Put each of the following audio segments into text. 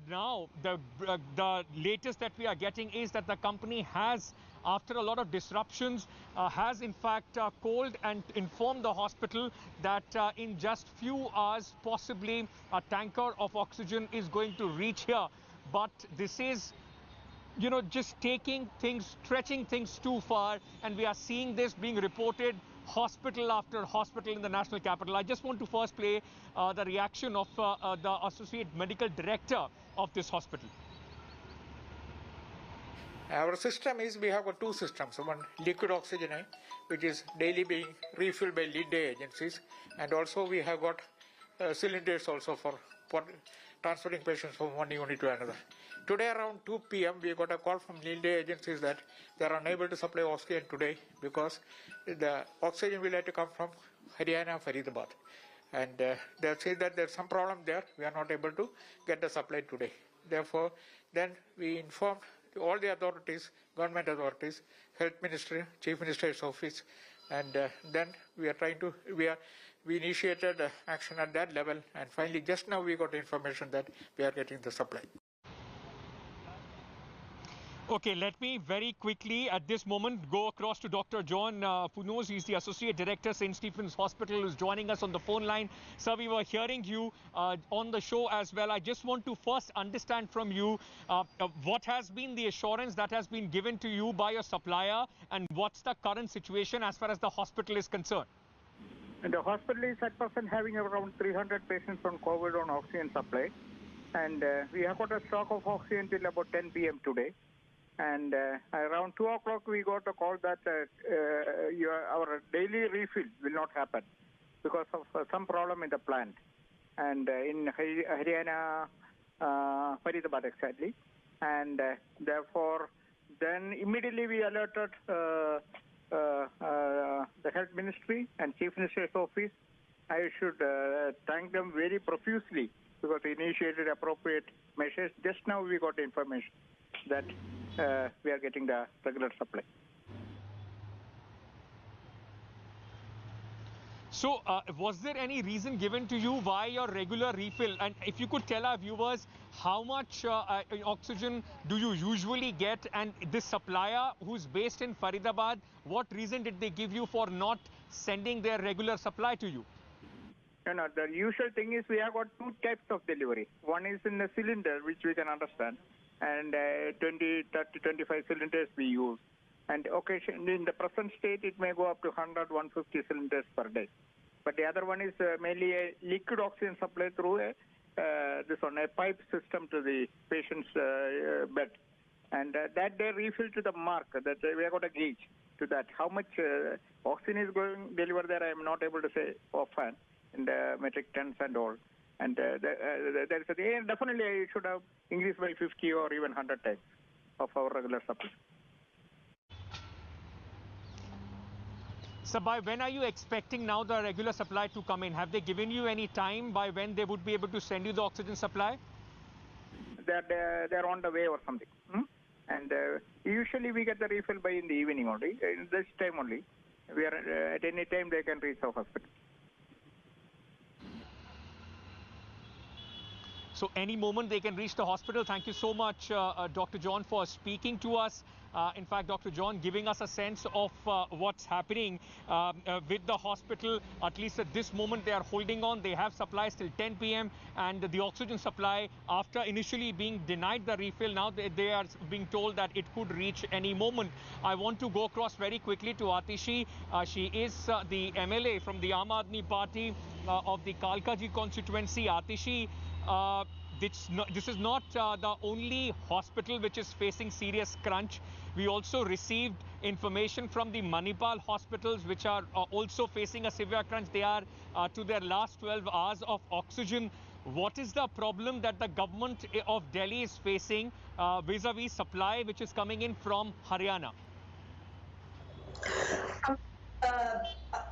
Now, the latest that we are getting is that the company has, after a lot of disruptions, has in fact called and informed the hospital that in just few hours, possibly a tanker of oxygen is going to reach here. But this is, just taking things, stretching things too far, and we are seeing this being reported hospital after hospital in the national capital. I just want to first play the reaction of the Associate Medical Director of this hospital. Our system is, we have got two systems. One, liquid oxygen, which is daily being refilled by lead day agencies, and also we have got cylinders also for transferring patients from one unit to another. Today around 2 p.m. we got a call from lead day agencies that they are unable to supply oxygen today because the oxygen will have to come from Haryana, Faridabad. And they say that there's some problem there, we are not able to get the supply today. Therefore, then we informed all the authorities, government authorities, Health Ministry, Chief Minister's office, and then we initiated action at that level, and finally just now we got information that we are getting the supply. Okay, let me very quickly at this moment go across to Dr. John Punos. He's the Associate Director, St. Stephen's Hospital, who's joining us on the phone line. Sir, we were hearing you on the show as well. I just want to first understand from you what has been the assurance that has been given to you by your supplier, and what's the current situation as far as the hospital is concerned? And the hospital is at present having around 300 patients on COVID on oxygen supply. And we have got a stock of oxygen till about 10 p.m. today. And around 2 o'clock, we got a call that our daily refill will not happen because of some problem in the plant. And in Haryana, Faridabad exactly. And therefore, then immediately we alerted the Health Ministry and Chief Minister's office. I should thank them very profusely because they initiated appropriate measures. Just now we got information that we are getting the regular supply. So, was there any reason given to you why your regular refill? And if you could tell our viewers how much oxygen do you usually get, and this supplier who's based in Faridabad, what reason did they give you for not sending their regular supply to you? No, the usual thing is we have got two types of delivery. One is in the cylinder, which we can understand, and 20, 30, 25 cylinders we use. And occasionally, in the present state, it may go up to 100, 150 cylinders per day. But the other one is mainly a liquid oxygen supply through a pipe system to the patient's bed. And that they refill to the mark, that we have got a gauge to that. How much oxygen is going delivered there, I am not able to say offhand in the metric tons and all. And definitely I should have increased by 50 or even 100 times of our regular supply. So by when are you expecting now the regular supply to come in? Have they given you any time by when they would be able to send you the oxygen supply? They're on the way or something. And usually we get the refill by in the evening only. In this time only, we are at any time they can reach our hospital. So any moment they can reach the hospital. Thank you so much, Dr. John, for speaking to us. In fact, Dr. John giving us a sense of what's happening with the hospital. At least at this moment, they are holding on. They have supplies till 10 p.m. and the oxygen supply, after initially being denied the refill, now they are being told that it could reach any moment. I want to go across very quickly to Atishi. She is the MLA from the Aam Aadmi Party of the Kalkaji constituency. Atishi, this is not the only hospital which is facing serious crunch. We also received information from the Manipal hospitals, which are also facing a severe crunch. They are to their last 12 hours of oxygen. What is the problem that the government of Delhi is facing vis-a-vis supply which is coming in from Haryana?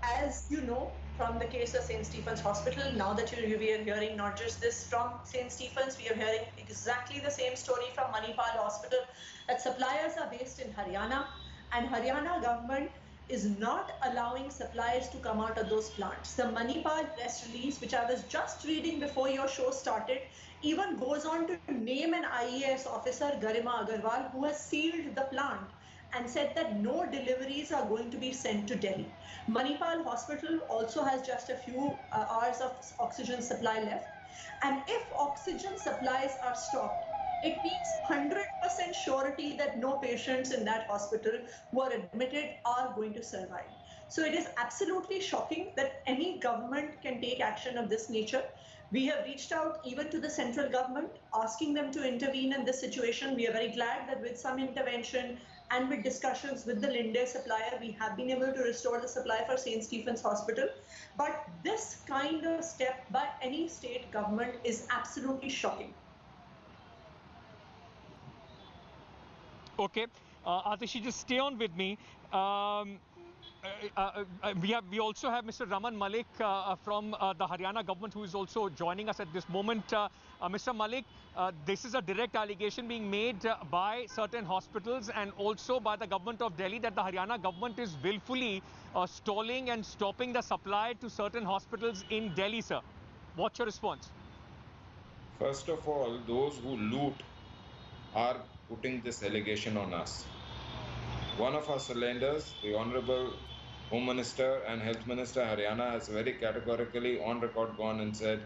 As you know, from the case of St. Stephen's Hospital, now that we are hearing not just this from St. Stephen's, we are hearing exactly the same story from Manipal Hospital, that suppliers are based in Haryana, and Haryana government is not allowing suppliers to come out of those plants. The Manipal press release, which I was just reading before your show started, even goes on to name name an IAS officer, Garima Agarwal, who has sealed the plant and said that no deliveries are going to be sent to Delhi. Manipal Hospital also has just a few hours of oxygen supply left. And if oxygen supplies are stopped, it means 100% surety that no patients in that hospital who are admitted are going to survive. So it is absolutely shocking that any government can take action of this nature. We have reached out even to the central government, asking them to intervene in this situation. We are very glad that with some intervention and with discussions with the Linde supplier, we have been able to restore the supply for St. Stephen's Hospital. But this kind of step by any state government is absolutely shocking. Okay, Atishi, just stay on with me. We also have Mr. Raman Malik from the Haryana government, who is also joining us at this moment. Mr. Malik, this is a direct allegation being made by certain hospitals and also by the government of Delhi that the Haryana government is willfully stalling and stopping the supply to certain hospitals in Delhi, sir. What's your response? First of all, those who loot are putting this allegation on us. One of our cylinders, the Honorable Home Minister and Health Minister Haryana, has very categorically on record gone and said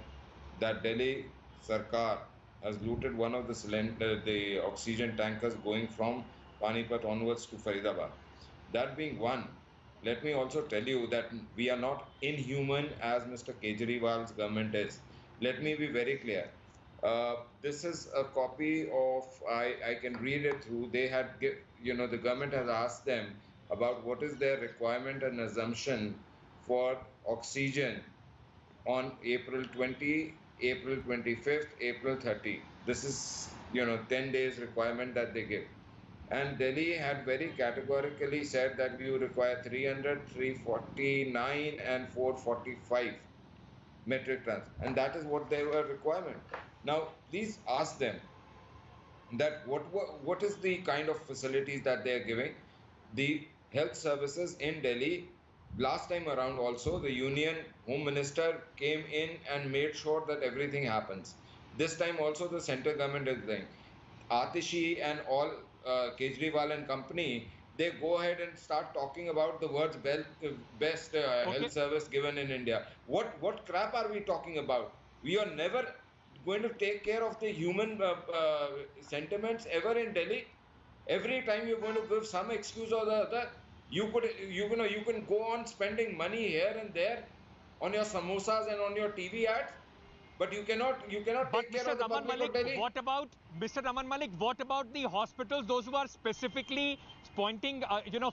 that Delhi Sarkar has looted one of the oxygen tankers going from Panipat onwards to Faridabad. That being one, let me also tell you that we are not inhuman as Mr. Kejriwal's government is. Let me be very clear. This is a copy of, I can read it through. They had, the government has asked them about what is their requirement and assumption for oxygen on April 20, April 25th, April 30. This is, 10 days requirement that they give. And Delhi had very categorically said that we would require 300, 349 and 445 metric tons. And that is what they were requirement. Now, please ask them that what is the kind of facilities that they are giving. The health services in Delhi, last time around also, the Union Home Minister came in and made sure that everything happens. This time also the central government is doing. Atishi and all Kejriwal and company, they go ahead and start talking about the world's best health service given in India. What crap are we talking about? We are never going to take care of the human sentiments ever in Delhi. Every time you're going to give some excuse or the other, you can go on spending money here and there on your samosas and on your TV ads, but you cannot take care of the public of Delhi. What about Mr. Raman Malik? What about the hospitals? Those who are specifically pointing,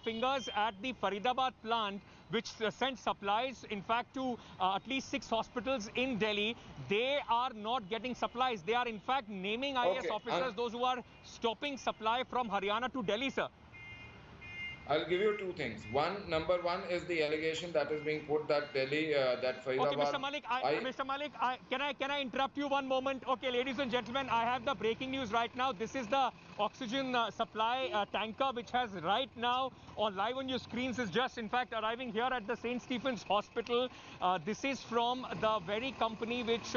fingers at the Faridabad plant, which sends supplies, in fact, to at least 6 hospitals in Delhi. They are not getting supplies. They are, in fact, naming IAS officers, those who are stopping supply from Haryana to Delhi, sir. I'll give you two things. Number one is the allegation that is being put that Delhi, that Faridabad. Okay, Mr. Malik, can I interrupt you one moment? Okay, ladies and gentlemen, I have the breaking news right now. This is the oxygen supply tanker, which has right now on live on your screens is just in fact arriving here at the St. Stephen's Hospital. This is from the very company which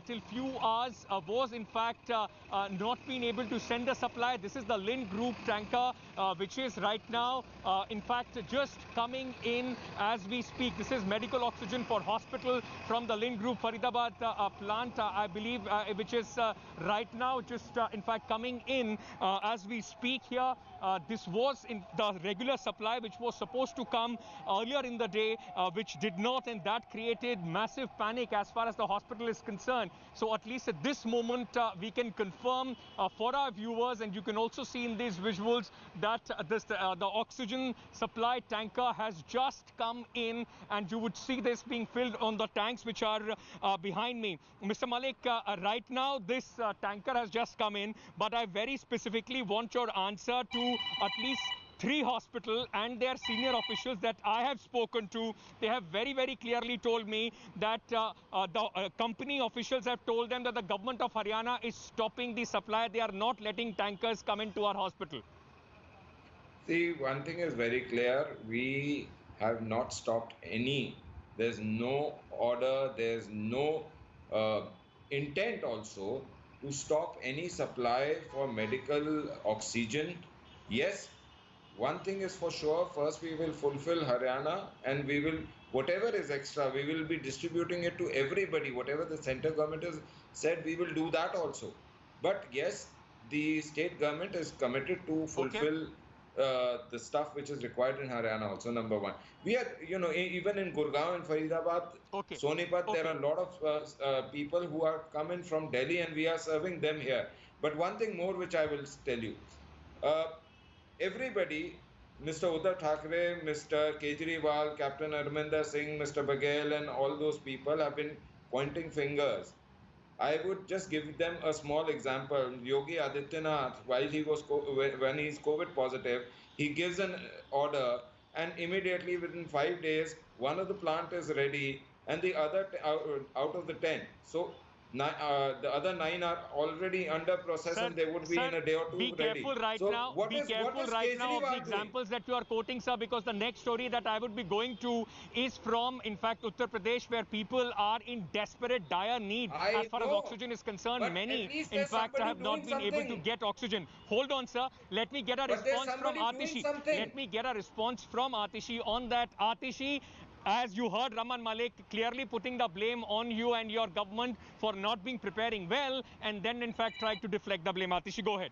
till few hours was in fact not being able to send the supply. This is the Lind Group tanker, which is right now in fact just coming in as we speak. This is medical oxygen for hospital from the Lind Group Faridabad plant, I believe, which is right now just in fact coming in as we speak here. This was in the regular supply which was supposed to come earlier in the day, which did not, and that created massive panic as far as the hospital is concerned. So at least at this moment we can confirm for our viewers, and you can also see in these visuals that the oxygen supply tanker has just come in, and you would see this being filled on the tanks which are behind me. Mr. Malik, right now this tanker has just come in, but I very specifically want your answer to at least 3 hospitals and their senior officials that I have spoken to. They have very, very clearly told me that the company officials have told them that the government of Haryana is stopping the supply. They are not letting tankers come into our hospital. See, one thing is very clear. We have not stopped any. There's no order. There's no intent also to stop any supply for medical oxygen. Yes, one thing is for sure, first we will fulfill Haryana, and we will, whatever is extra, we will be distributing it to everybody. Whatever the central government has said, we will do that also. But yes, the state government is committed to fulfill the stuff which is required in Haryana also, number one. We are, even in Gurgaon and Faridabad, Sonipat, there are a lot of people who are coming from Delhi, and we are serving them here. But one thing more which I will tell you. Everybody, Mr. Uddhav Thackeray, Mr. Kejriwal, Captain Arminder Singh, Mr. Baghel, and all those people have been pointing fingers. I would just give them a small example. Yogi Adityanath, while he was when he's COVID positive, he gives an order, and immediately within 5 days, one of the plant is ready, and the other out of the 10. So the other 9 are already under process, and they would be in a day or two be ready. Careful right So now. what Be is careful right now of the Kejriwal examples that you are quoting, sir, because the next story that I would be going to is from, in fact, Uttar Pradesh, where people are in desperate, dire need as far as oxygen is concerned. But Many, in fact, have not been able to get oxygen. Hold on, sir. Let me get a response from Atishi. Let me get a response from Atishi on that. Atishi, as you heard Raman Malik clearly putting the blame on you and your government for not being preparing well, and then in fact tried to deflect the blame. Atishi, go ahead.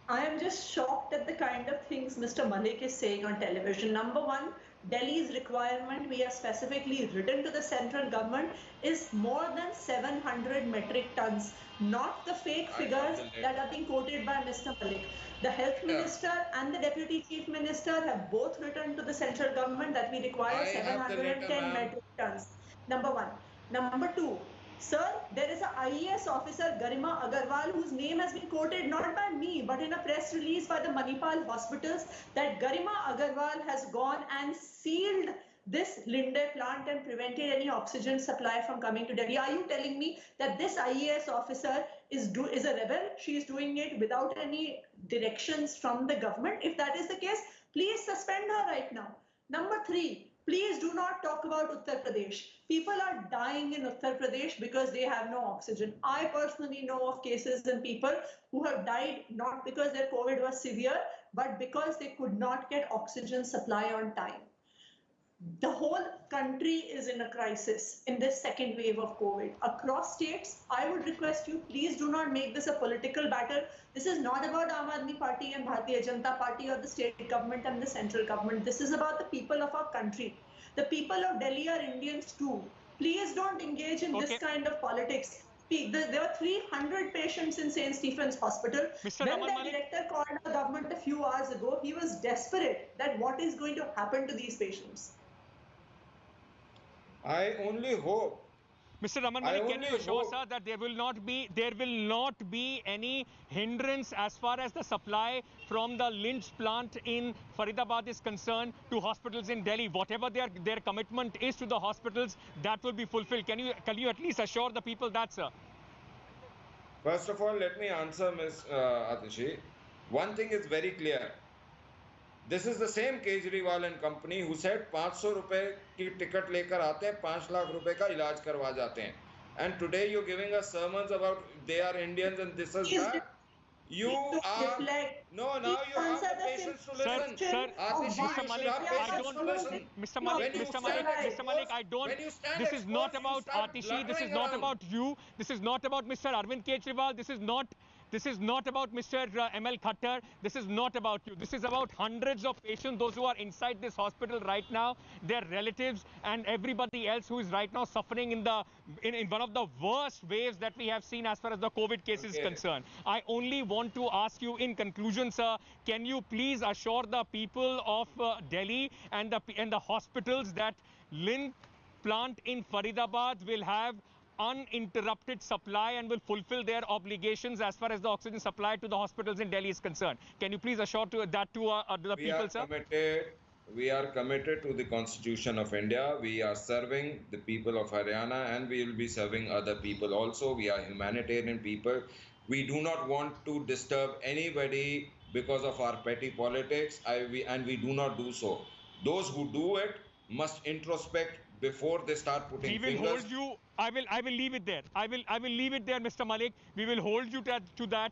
I am just shocked at the kind of things Mr. Malik is saying on television. Number one, Delhi's requirement, we have specifically written to the central government, is more than 700 metric tons, not the fake figures that are being quoted by Mr. Malik. The health minister and the deputy chief minister have both written to the central government that we require 710 metric tons. Number one. Number two, sir, there is an IAS officer, Garima Agarwal, whose name has been quoted not by me, but in a press release by the Manipal hospitals, that Garima Agarwal has gone and sealed this Linde plant and prevented any oxygen supply from coming to Delhi. Are you telling me that this IAS officer is a rebel? She is doing it without any directions from the government? If that is the case, please suspend her right now. Number three, please do not talk about Uttar Pradesh. People are dying in Uttar Pradesh because they have no oxygen. I personally know of cases and people who have died not because their COVID was severe, but because they could not get oxygen supply on time. The whole country is in a crisis in this second wave of COVID. Across states, I would request you, please do not make this a political battle. This is not about Aam Aadmi Party and Bharatiya Janata Party or the state government and the central government. This is about the people of our country. The people of Delhi are Indians too. Please don't engage in this kind of politics. There were 300 patients in St. Stephen's Hospital. When the director called the government a few hours ago, he was desperate that what is going to happen to these patients. I only hope. Mr. Raman Malik, can you assure us that there will not be any hindrance as far as the supply from the Lindt plant in Faridabad is concerned to hospitals in Delhi? Whatever their commitment is to the hospitals, that will be fulfilled. Can you at least assure the people that, sir? First of all, let me answer Ms. Atishi. One thing is very clear. This is the same Kejriwal and company who said 500 रुपए की ticket लेकर आते हैं, 5 लाख रुपए का इलाज करवा जाते हैं. And today you're giving us sermons about they are Indians and this is that. You are now you have the patience to listen. Sir, Mr. Malik, I don't. Mr. Malik, I don't. This is not about Atishi. This is not about you. This is not about Mr. Arvind Kejriwal. This is not about Mr. ML Khattar. This is not about you. This is about hundreds of patients, those who are inside this hospital right now, their relatives, and everybody else who is right now suffering in one of the worst waves that we have seen as far as the COVID case is concerned. I only want to ask you in conclusion, sir, can you please assure the people of Delhi and the hospitals that Lindt plant in Faridabad will have uninterrupted supply and will fulfill their obligations as far as the oxygen supply to the hospitals in Delhi is concerned? Can you please assure that to the people, sir? We are committed to the Constitution of India. We are serving the people of Haryana, and we will be serving other people also. We are humanitarian people. We do not want to disturb anybody because of our petty politics, and we do not do so. Those who do it must introspect before they start putting We will fingers. hold you. I will leave it there. I will leave it there, Mr. Malik. We will hold you to that,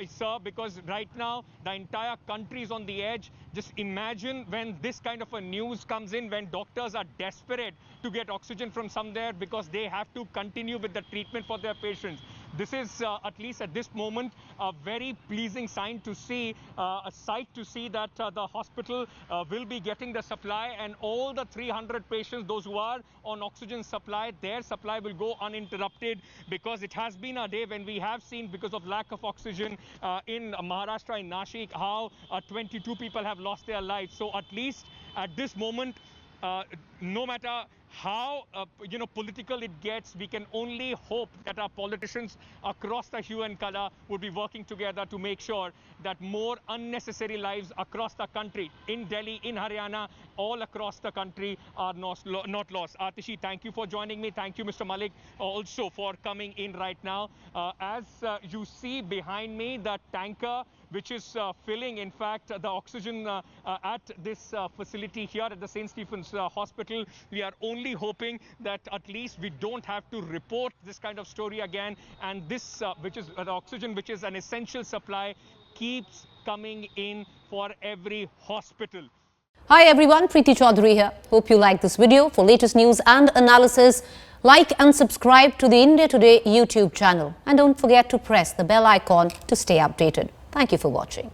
sir, because right now the entire country is on the edge. Just imagine when this kind of a news comes in, when doctors are desperate to get oxygen from somewhere because they have to continue with the treatment for their patients. This is, at least at this moment, a very pleasing sign to see, a sight to see that the hospital will be getting the supply, and all the 300 patients, those who are on oxygen supply, their supply will go uninterrupted, because it has been a day when we have seen, because of lack of oxygen in Maharashtra, in Nashik, how 22 people have lost their lives. So at least at this moment, no matter how political it gets, we can only hope that our politicians across the hue and color would be working together to make sure that more unnecessary lives across the country, in Delhi, in Haryana, all across the country, are not lost. Atishi, thank you for joining me. Thank you, Mr. Malik, also for coming in right now. As you see behind me, the tanker which is filling, in fact, the oxygen at this facility here at the St. Stephen's Hospital. We are only hoping that at least we don't have to report this kind of story again, and this, which is the oxygen, which is an essential supply, keeps coming in for every hospital. Hi everyone, Preeti Chaudhary here. Hope you like this video. For latest news and analysis, like and subscribe to the India Today YouTube channel. And don't forget to press the bell icon to stay updated. Thank you for watching.